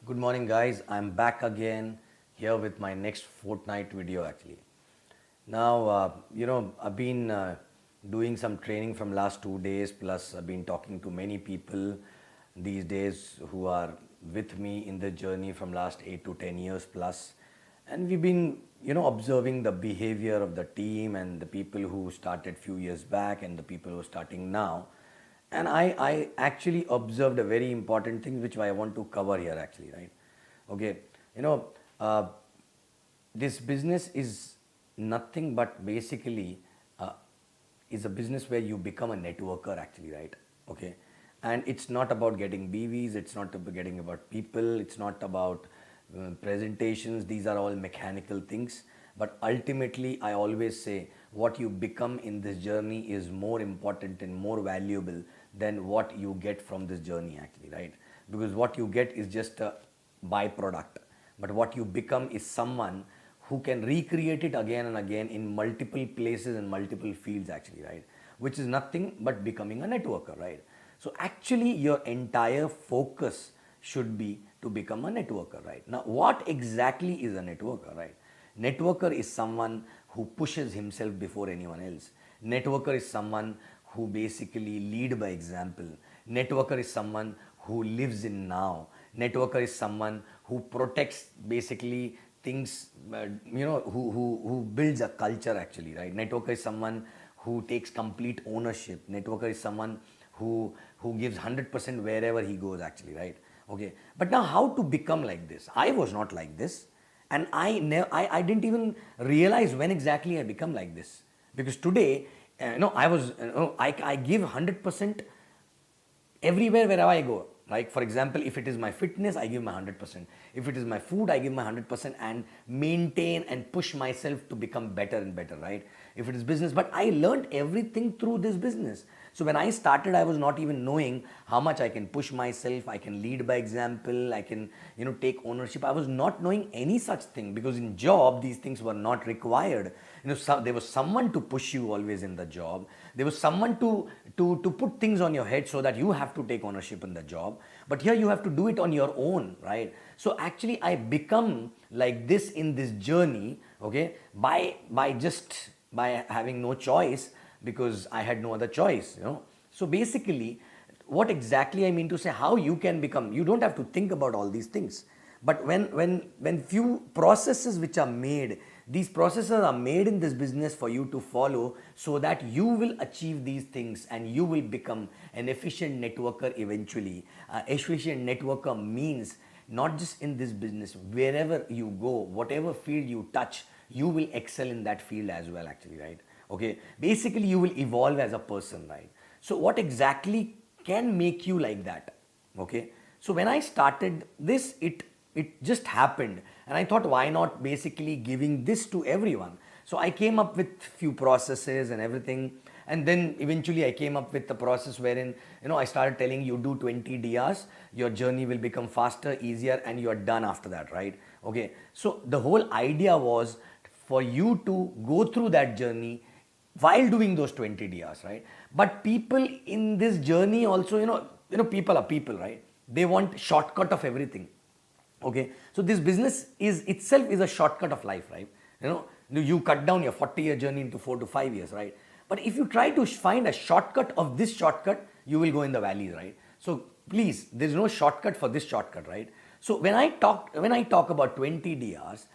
Good morning, guys. I'm back again here with my next Fortnight video actually. Now, I've been doing some training from last 2 days, plus I've been talking to many people these days who are with me in the journey from last 8 to 10 years plus. And we've been, observing the behavior of the team and the people who started few years back and the people who are starting now. And I actually observed a very important thing which I want to cover here actually, right? Okay, you know, uh, this business is nothing but basically is a business where you become a networker actually, right? Okay, and it's not about getting BVs, it's not about getting about people, it's not about presentations. These are all mechanical things, but ultimately I always say what you become in this journey is more important and more valuable than what you get from this journey actually, right? Because what you get is just a byproduct, but what you become is someone who can recreate it again and again in multiple places and multiple fields actually, right? Which is nothing but becoming a networker, right? So actually your entire focus should be to become a networker, right? Now what exactly is a networker, right? Networker is someone who pushes himself before anyone else. Networker is someone who basically lead by example. Networker is someone who lives in now. Networker is someone who protects basically things, who builds a culture actually, right? Networker is someone who takes complete ownership. Networker is someone who gives 100% wherever he goes actually, right? Okay, but now how to become like this? I was not like this, and I didn't even realize when exactly I become like this, because today, I was, I give 100% everywhere wherever I go. Like for example, if it is my fitness, I give my 100%. If it is my food, I give my 100% and maintain and push myself to become better and better, right? If it is business, but I learned everything through this business. So when I started, I was not even knowing how much I can push myself, I can lead by example, I can, take ownership. I was not knowing any such thing, because in job, these things were not required. There was someone to push you always in the job. There was someone to put things on your head so that you have to take ownership in the job. But here you have to do it on your own, right? So actually I become like this in this journey, okay, by having no choice, because I had no other choice. So basically, what exactly I mean to say, how you can become, you don't have to think about all these things. But when few processes which are made, these processes are made in this business for you to follow, so that you will achieve these things and you will become an efficient networker eventually. Efficient networker means not just in this business, wherever you go, whatever field you touch, you will excel in that field as well actually, right? Okay, basically you will evolve as a person, right? So what exactly can make you like that? Okay, so when I started this, it just happened, and I thought, why not basically giving this to everyone? So I came up with few processes and everything, and then eventually I came up with the process wherein, I started telling you, do 20 DRs, your journey will become faster, easier, and you're done after that, right? Okay, so the whole idea was for you to go through that journey while doing those 20 DRs, right? But people in this journey also, people are people, right? They want shortcut of everything. Okay, so this business is itself is a shortcut of life, right? You cut down your 40-year journey into 4 to 5 years, right? But if you try to find a shortcut of this shortcut, you will go in the valleys, right? So please, there's no shortcut for this shortcut, right? So when I talk about 20 DRs,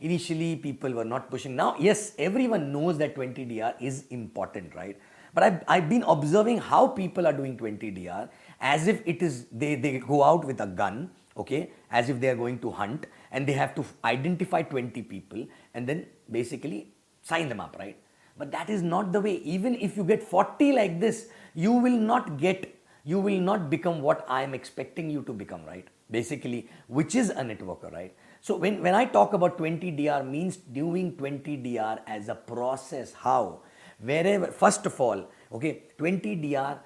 initially people were not pushing. Now yes, everyone knows that 20 DR is important, right? But I've been observing how people are doing 20 DR as if it is, they go out with a gun, okay, as if they are going to hunt, and they have to identify 20 people and then basically sign them up, right? But that is not the way. Even if you get 40 like this, you will not become what I am expecting you to become, right? Basically, which is a networker, right? So when I talk about 20 DR, means doing 20 DR as a process. How? Wherever, first of all, okay, 20 DR,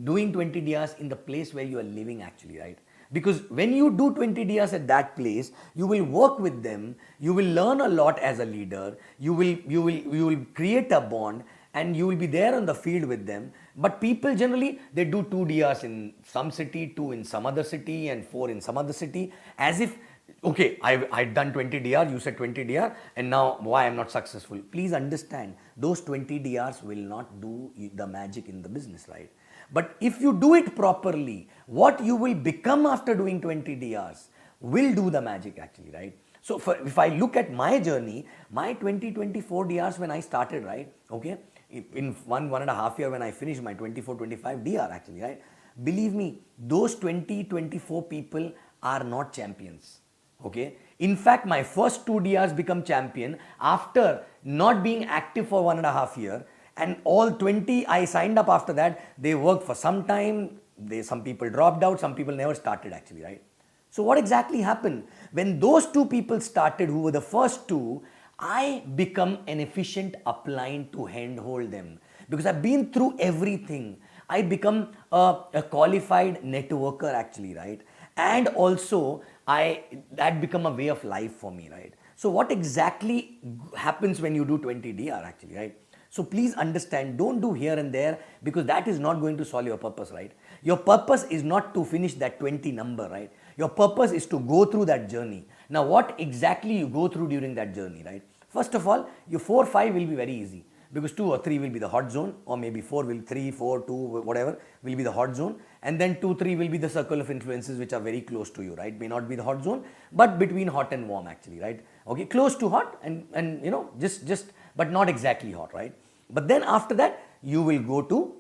doing 20 DRs in the place where you are living actually, right? Because when you do 20 DRs at that place, you will work with them, you will learn a lot as a leader, you will create a bond, and you will be there on the field with them. But people generally, they do 2 DRs in some city, 2 in some other city, and 4 in some other city, as if, okay, I've done 20 DR, you said 20 DR, and now why I'm not successful. Please understand, those 20 DRs will not do the magic in the business, right? But if you do it properly, what you will become after doing 20 DRs will do the magic actually, right? So if I look at my journey, my 2024 DRs when I started, right, okay, in 1.5 year when I finished my 24-25 DR actually, right, believe me, those 20-24 people are not champions, okay. In fact, my first 2 DRs become champion after not being active for 1.5 year, and all 20 I signed up after that, they worked for some time, some people dropped out, some people never started actually, right. So what exactly happened? When those 2 people started, who were the first 2, I become an efficient upline to handhold them. Because I've been through everything. I become a qualified networker actually, right? And also, that become a way of life for me, right? So what exactly happens when you do 20 DR actually, right? So please understand, don't do here and there, because that is not going to solve your purpose, right? Your purpose is not to finish that 20 number, right? Your purpose is to go through that journey. Now, what exactly you go through during that journey, right? First of all, your 4, 5 will be very easy, because 2 or 3 will be the hot zone, or maybe 3, 4, 2, whatever will be the hot zone, and then 2, 3 will be the circle of influences which are very close to you, right? May not be the hot zone, but between hot and warm actually, right? Okay, close to hot and you know, just but not exactly hot, right? But then after that, you will go to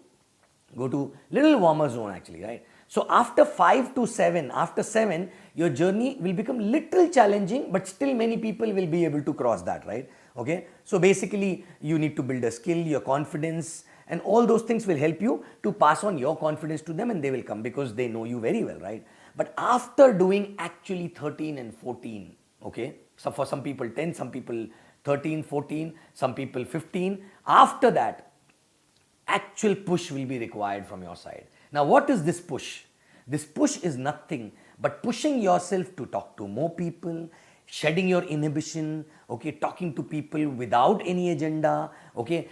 little warmer zone actually, right? So after 5 to 7, after 7, your journey will become little challenging, but still many people will be able to cross that, right? Okay. So basically, you need to build a skill, your confidence, and all those things will help you to pass on your confidence to them, and they will come because they know you very well, right? But after doing actually 13 and 14, okay, so for some people 10, some people 13, 14, some people 15, after that, actual push will be required from your side. Now, what is this push? This push is nothing but pushing yourself to talk to more people, shedding your inhibition, okay, talking to people without any agenda, okay,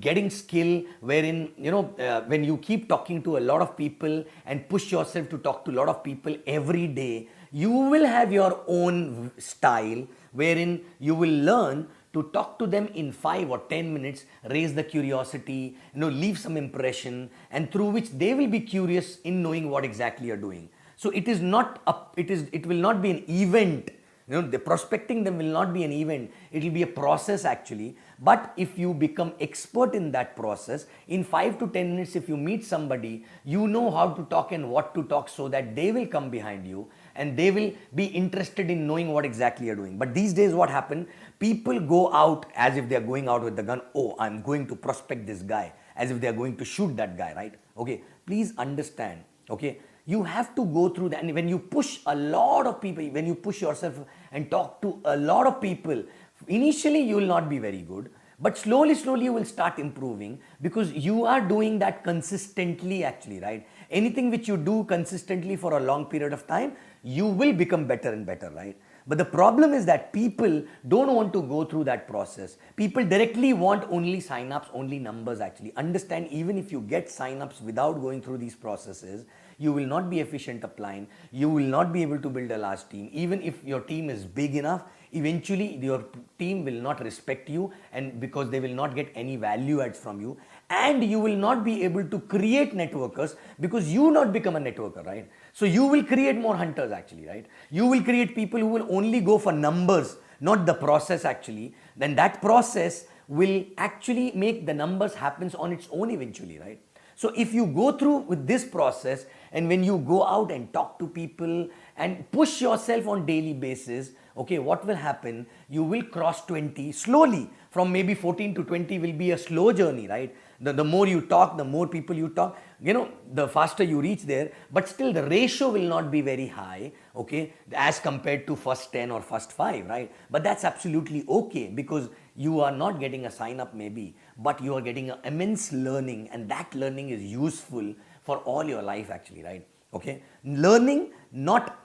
getting skill wherein, you know, when you keep talking to a lot of people and push yourself to talk to a lot of people every day, you will have your own style wherein you will learn to talk to them in 5 or 10 minutes, raise the curiosity, you know, leave some impression, and through which they will be curious in knowing what exactly you're doing. So it is not it will not be an event. You know, the prospecting them will not be an event. It will be a process actually. But if you become expert in that process, in 5 to 10 minutes, if you meet somebody, you know how to talk and what to talk, so that they will come behind you and they will be interested in knowing what exactly you're doing. But these days what happened, people go out as if they are going out with the gun. Oh, I'm going to prospect this guy, as if they are going to shoot that guy, right? Okay, please understand, okay, you have to go through that. And when you push a lot of people, when you push yourself and talk to a lot of people, initially you will not be very good, but slowly you will start improving, because you are doing that consistently actually, right? Anything which you do consistently for a long period of time, you will become better and better, right? But the problem is that people don't want to go through that process. People directly want only sign-ups, only numbers actually. Understand, even if you get sign-ups without going through these processes, you will not be efficient upline. You will not be able to build a large team. Even if your team is big enough, eventually your team will not respect you, and because they will not get any value adds from you, and you will not be able to create networkers, because you not become a networker, right? So you will create more hunters actually, right? You will create people who will only go for numbers, not the process actually. Then that process will actually make the numbers happens on its own eventually, right? So if you go through with this process, and when you go out and talk to people and push yourself on daily basis, okay, what will happen? You will cross 20 slowly. From maybe 14 to 20 will be a slow journey, right? The more you talk, the more people you talk, you know, the faster you reach there, but still the ratio will not be very high, okay, as compared to first 10 or first 5, right? But that's absolutely okay, because you are not getting a sign up maybe, but you are getting an immense learning, and that learning is useful for all your life actually, right? Okay, learning not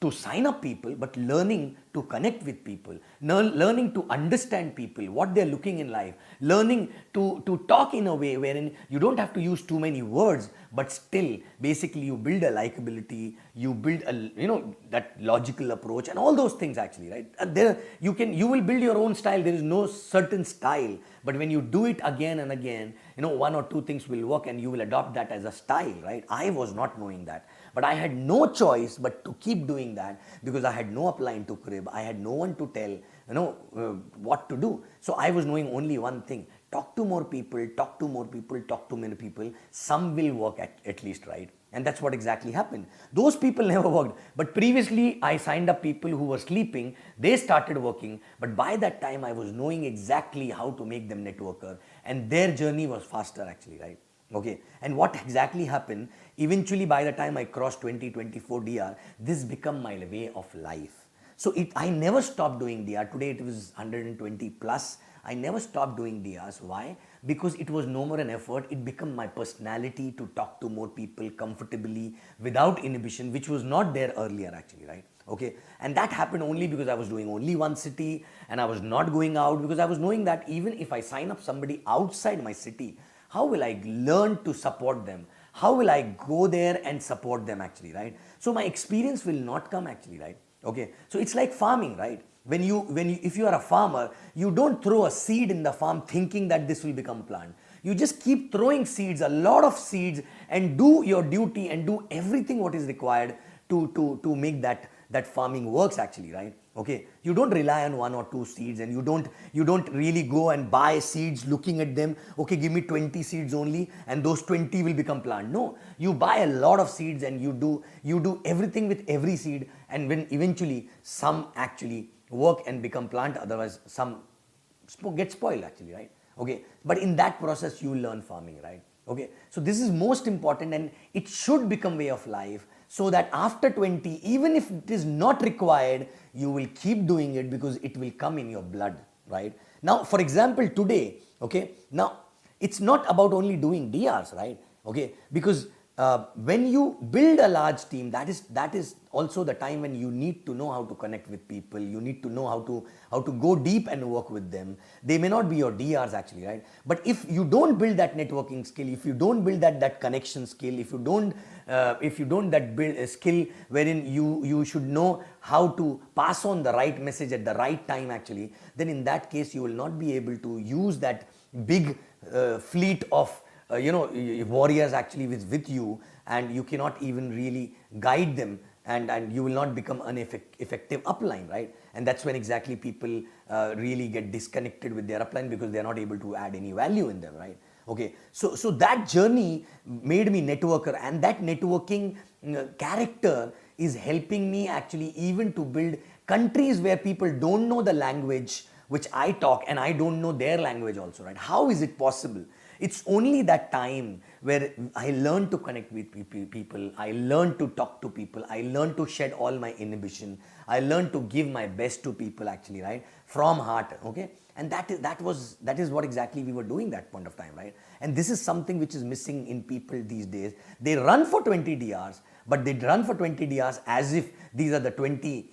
to sign up people, but learning to connect with people, learning to understand people, what they're looking in life, learning to talk in a way wherein you don't have to use too many words, but still basically you build a likability, you build a, that logical approach and all those things actually, right? And there you will build your own style. There is no certain style, but when you do it again and again, one or two things will work and you will adopt that as a style, right? I was not knowing that, but I had no choice but to keep doing that because I had no upline to crib. I had no one to tell, what to do. So I was knowing only one thing: talk to more people, talk to more people, talk to many people. Some will work at least, right? And that's what exactly happened. Those people never worked. But previously, I signed up people who were sleeping. They started working. But by that time, I was knowing exactly how to make them networker. And their journey was faster actually, right? Okay. And what exactly happened? Eventually, by the time I crossed 2024 DR, this became my way of life. So I never stopped doing DR. Today, it was 120 plus. I never stopped doing DRs. Why? Because it was no more an effort. It became my personality to talk to more people comfortably without inhibition, which was not there earlier actually, right? Okay. And that happened only because I was doing only one city and I was not going out, because I was knowing that even if I sign up somebody outside my city, how will I learn to support them? How will I go there and support them actually, right? So my experience will not come actually, right? Okay. So it's like farming, right? If you are a farmer, you don't throw a seed in the farm thinking that this will become a plant. You just keep throwing seeds, a lot of seeds, and do your duty and do everything what is required to make that farming works actually, right? Okay, you don't rely on one or two seeds, and you don't really go and buy seeds looking at them. Okay, give me 20 seeds only, and those 20 will become plant. No, you buy a lot of seeds and you do everything with every seed, and when eventually some actually work and become plant, otherwise some get spoiled actually, right? Okay, but in that process you learn farming, right? Okay, so this is most important, and it should become way of life, so that after 20, even if it is not required, you will keep doing it because it will come in your blood, right? Now, for example, today, okay, now it's not about only doing DRs, right? Okay, because when you build a large team, that is also the time when you need to know how to connect with people. You need to know how to go deep and work with them. They may not be your DRs actually, right? But if you don't build that networking skill, if you don't build that connection skill, if you don't that build a skill wherein you should know how to pass on the right message at the right time actually, then in that case you will not be able to use that big fleet of warriors actually with you, and you cannot even really guide them, and you will not become an effective upline, right? And that's when exactly people really get disconnected with their upline because they are not able to add any value in them, right? Okay, so that journey made me networker, and that networking character is helping me actually even to build countries where people don't know the language which I talk, and I don't know their language also, right? How is it possible? It's only that time where I learned to connect with people, I learned to talk to people, I learned to shed all my inhibition, I learned to give my best to people actually, right? From heart, okay? And that is what exactly we were doing that point of time, right? And this is something which is missing in people these days. They run for 20 DRs, but they run for 20 DRs as if these are the 20,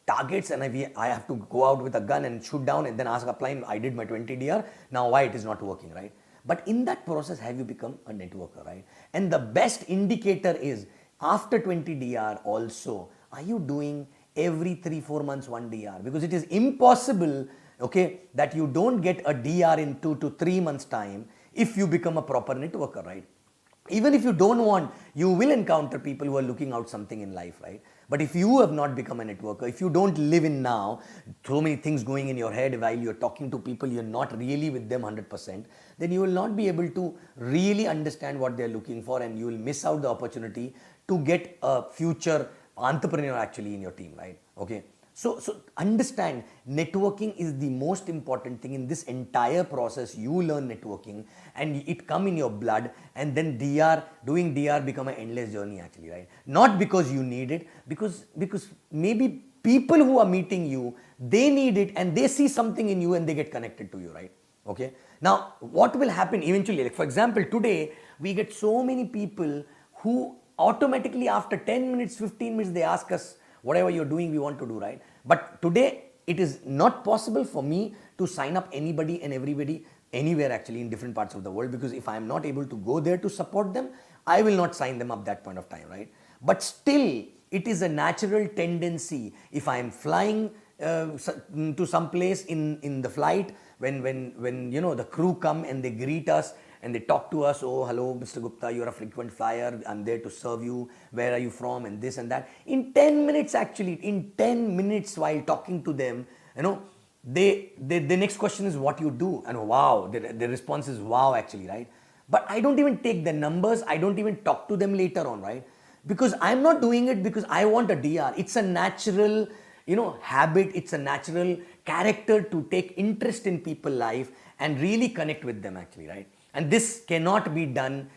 targets, and I have to go out with a gun and shoot down and then ask upline, I did my 20 DR, now why it is not working, right? But in that process, have you become a networker, right? And the best indicator is after 20 DR also, are you doing every 3-4 months 1 DR? Because it is impossible, okay, that you don't get a DR in 2 to 3 months time if you become a proper networker, right? Even if you don't want, you will encounter people who are looking out something in life, right? But if you have not become a networker, if you don't live in now, so many things going in your head while you're talking to people, you're not really with them 100%, then you will not be able to really understand what they're looking for, and you will miss out the opportunity to get a future entrepreneur actually in your team, right? Okay. So understand, networking is the most important thing in this entire process. You learn networking and it come in your blood, and then doing DR become an endless journey actually, right? Not because you need it, because maybe people who are meeting you, they need it and they see something in you and they get connected to you, right? Okay. Now, what will happen eventually? Like for example, today we get so many people who automatically after 10 minutes, 15 minutes, they ask us, whatever you're doing, we want to do, right? But today, it is not possible for me to sign up anybody and everybody anywhere actually in different parts of the world, because if I am not able to go there to support them, I will not sign them up that point of time, right? But still, it is a natural tendency. If I am flying to some place in the flight, when the crew come and they greet us and they talk to us, oh hello Mr. Gupta, you're a frequent flyer, I'm there to serve you, where are you from, and this and that. In 10 minutes actually, in 10 minutes while talking to them, the next question is what you do, and wow, the response is wow actually, right? But I don't even take the numbers, I don't even talk to them later on, right? Because I'm not doing it because I want a DR. It's a natural habit, it's a natural character to take interest in people's life and really connect with them actually, right? And this cannot be done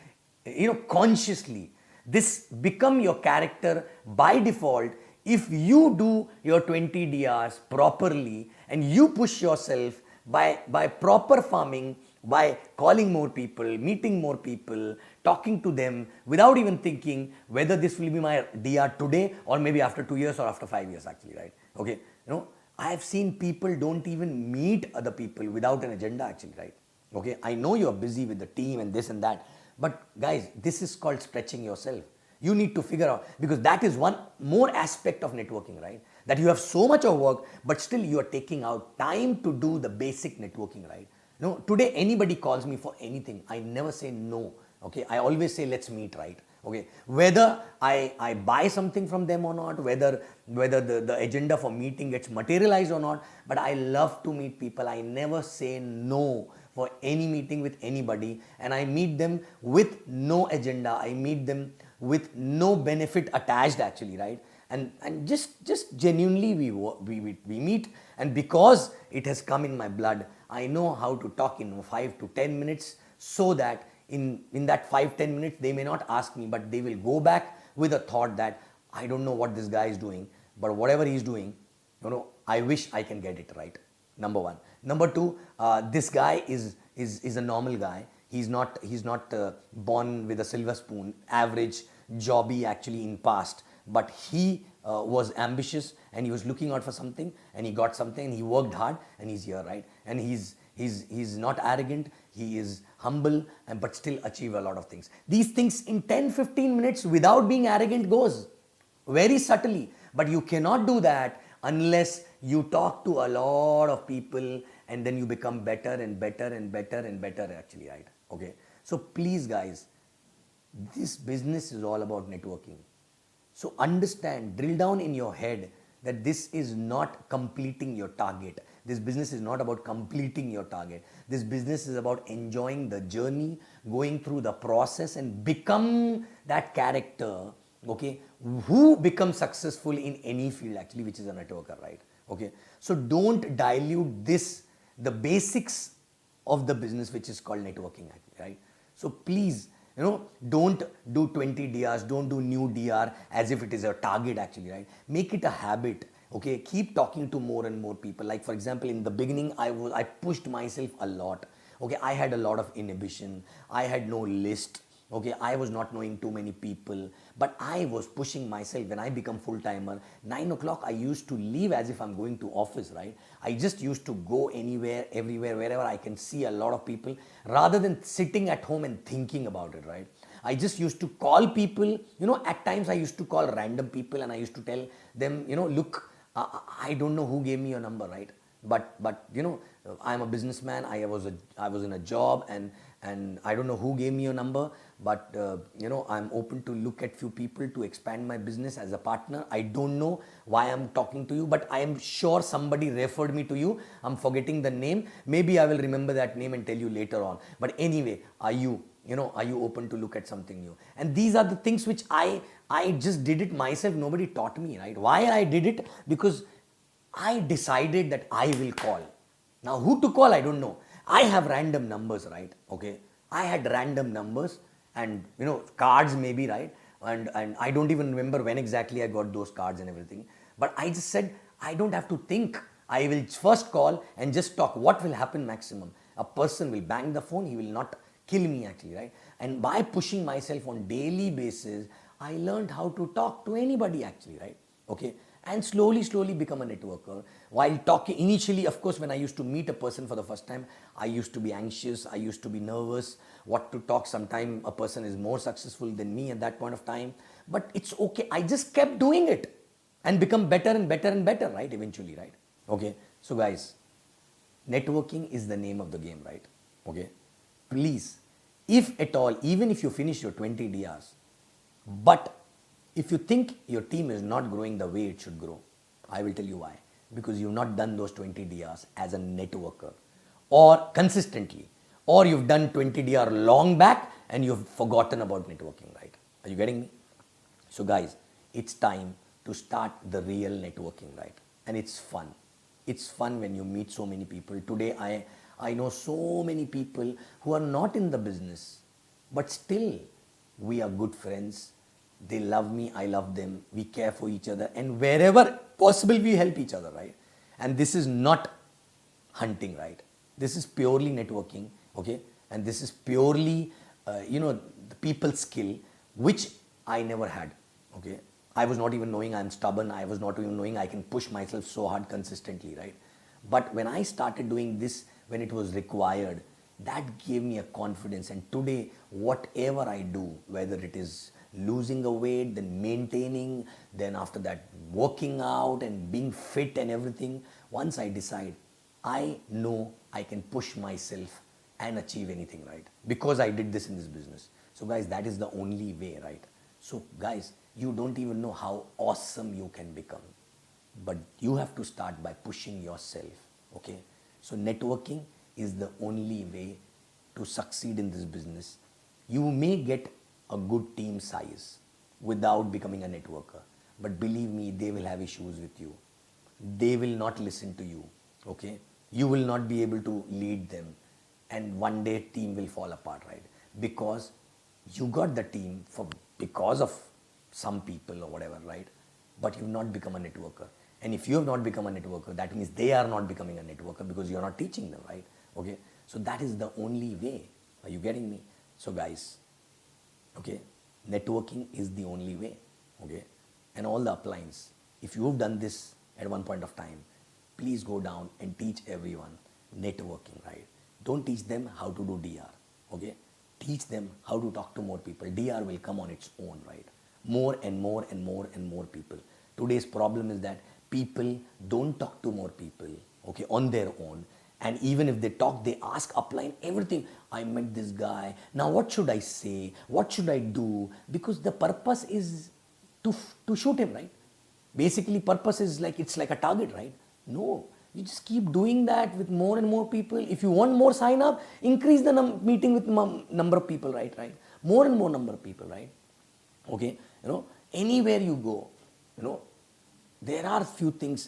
consciously. This become your character by default if you do your 20 DRs properly and you push yourself by proper farming, by calling more people, meeting more people, talking to them without even thinking whether this will be my DR today or maybe after 2 years or after 5 years actually, right? Okay, I have seen people don't even meet other people without an agenda actually, right? Okay, I know you're busy with the team and this and that, but guys, this is called stretching yourself. You need to figure out, because that is one more aspect of networking, right? That you have so much of work, but still you are taking out time to do the basic networking, right? Today anybody calls me for anything, I never say no. Okay, I always say let's meet, right? Okay, whether I buy something from them or not, whether the agenda for meeting gets materialized or not, but I love to meet people. I never say no for any meeting with anybody, and I meet them with no agenda. I meet them with no benefit attached actually, right? And just genuinely we meet, and because it has come in my blood, I know how to talk in 5 to 10 minutes, so that in that 5-10 minutes they may not ask me, but they will go back with a thought that I don't know what this guy is doing, but whatever he's doing, I wish I can get it right. Number one. Number two, this guy is a normal guy. He's not born with a silver spoon, average jobby actually in past, but he was ambitious and he was looking out for something and he got something and he worked hard and he's here, right? And he's not arrogant, he is humble, but still achieve a lot of things. These things in 10-15 minutes without being arrogant goes very subtly, but you cannot do that unless you talk to a lot of people and then you become better and better and better and better actually, right? Okay, so please guys, this business is all about networking. So understand, drill down in your head that this is not completing your target. This business is not about completing your target. This business is about enjoying the journey, going through the process and become that character, okay, who becomes successful in any field actually, which is a networker, right? Okay, so don't dilute this, the basics of the business, which is called networking actually, right? So please, don't do 20 DRs, don't do new DR as if it is a target actually, right? Make it a habit, okay? Keep talking to more and more people. Like for example, in the beginning, I pushed myself a lot, okay? I had a lot of inhibition, I had no list, okay? I was not knowing too many people, but I was pushing myself. When I become full-timer, 9 o'clock, I used to leave as if I'm going to office, right? I just used to go anywhere, everywhere, wherever I can see a lot of people, rather than sitting at home and thinking about it, right? I just used to call people, at times I used to call random people and I used to tell them, look, I don't know who gave me your number, right? But I'm a businessman, I was in a job, and I don't know who gave me your number, but I'm open to look at few people to expand my business as a partner. I don't know why I'm talking to you, but I am sure somebody referred me to you. I'm forgetting the name. Maybe I will remember that name and tell you later on. But anyway, are you open to look at something new? And these are the things which I just did it myself. Nobody taught me, right? Why I did it? Because I decided that I will call. Now who to call, I don't know. I have random numbers, right? Okay, I had random numbers and cards maybe, right? And I don't even remember when exactly I got those cards and everything. But I just said, I don't have to think. I will first call and just talk. What will happen maximum? A person will bang the phone, he will not kill me actually, right? And by pushing myself on daily basis, I learned how to talk to anybody actually, right? Okay, and slowly become a networker. While talking initially, of course, when I used to meet a person for the first time, I used to be anxious, I used to be nervous what to talk. Sometime a person is more successful than me at that point of time, but it's okay. I just kept doing it and become better and better and better, right? Eventually, right? Okay, so guys, networking is the name of the game, right? Okay, please, if at all, even if you finish your 20 DRs, but if you think your team is not growing the way it should grow, I will tell you why. Because you've not done those 20 DRs as a networker or consistently, or you've done 20 DR long back and you've forgotten about networking, right? Are you getting me? So, guys, it's time to start the real networking, right? And it's fun. It's fun when you meet so many people. Today, I know so many people who are not in the business, but still we are good friends. They love me, I love them. We care for each other, and wherever possible, we help each other, right? And this is not hunting, right? This is purely networking, okay? And this is purely, the people skill, which I never had, okay? I was not even knowing I'm stubborn. I was not even knowing I can push myself so hard consistently, right? But when I started doing this, when it was required, that gave me a confidence. And today, whatever I do, whether it is losing a weight, then maintaining, then after that working out and being fit and everything, once I decide, I know I can push myself and achieve anything, right? Because I did this in this business. So guys, that is the only way, right? So guys, you don't even know how awesome you can become, but you have to start by pushing yourself, okay? So networking is the only way to succeed in this business. You may get a good team size without becoming a networker, but believe me, they will have issues with you. They will not listen to you, okay? You will not be able to lead them, and one day team will fall apart, right? Because you got the team because of some people or whatever, right? But you've not become a networker. And if you have not become a networker, that means they are not becoming a networker because you're not teaching them, right? Okay, so that is the only way. Are you getting me? So guys, okay, networking is the only way, okay? And all the uplines, if you've done this at one point of time, please go down and teach everyone networking, right? Don't teach them how to do DR, okay? Teach them how to talk to more people. DR will come on its own, right? More and more and more and more people. Today's problem is that people don't talk to more people, okay, on their own. And even if they talk, they ask upline everything. I met this guy. Now what should I say? What should I do? Because the purpose is to shoot him, right? Basically, purpose is like, it's like a target, right? No, you just keep doing that with more and more people. If you want more sign up, increase the meeting with number of people, right? More and more number of people, right? Okay, anywhere you go, there are few things,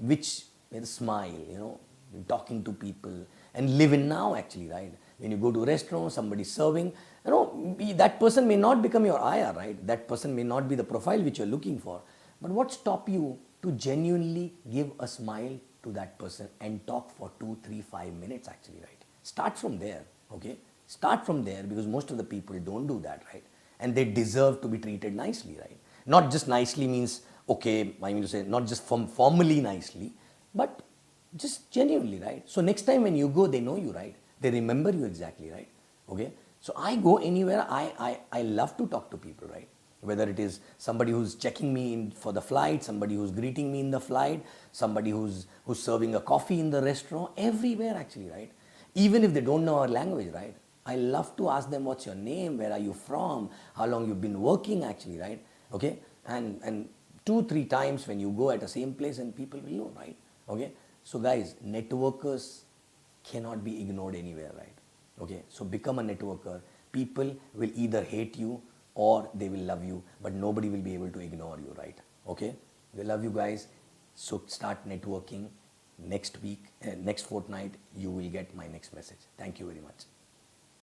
which with a smile, talking to people and live in now actually, right? When you go to a restaurant, somebody serving, that person may not become your IR, right? That person may not be the profile which you're looking for. But what stop you to genuinely give a smile to that person and talk for 2, 3, 5 minutes actually, right? Start from there, okay? Start from there, because most of the people don't do that, right? And they deserve to be treated nicely, right? Not just nicely means, okay, I mean to say, not just formally nicely, but just genuinely, right? So next time when you go, they know you, right? They remember you exactly, right? Okay? So I go anywhere, I love to talk to people, right? Whether it is somebody who's checking me in for the flight, somebody who's greeting me in the flight, somebody who's serving a coffee in the restaurant, everywhere actually, right? Even if they don't know our language, right? I love to ask them, what's your name? Where are you from? How long you've been working actually, right? Okay? And 2, 3 times when you go at the same place and people will know, right? Okay? So guys, networkers cannot be ignored anywhere, right? Okay? So become a networker. People will either hate you or they will love you, but nobody will be able to ignore you, right? Okay? We love you guys. So start networking. Next week, next fortnight, you will get my next message. Thank you very much.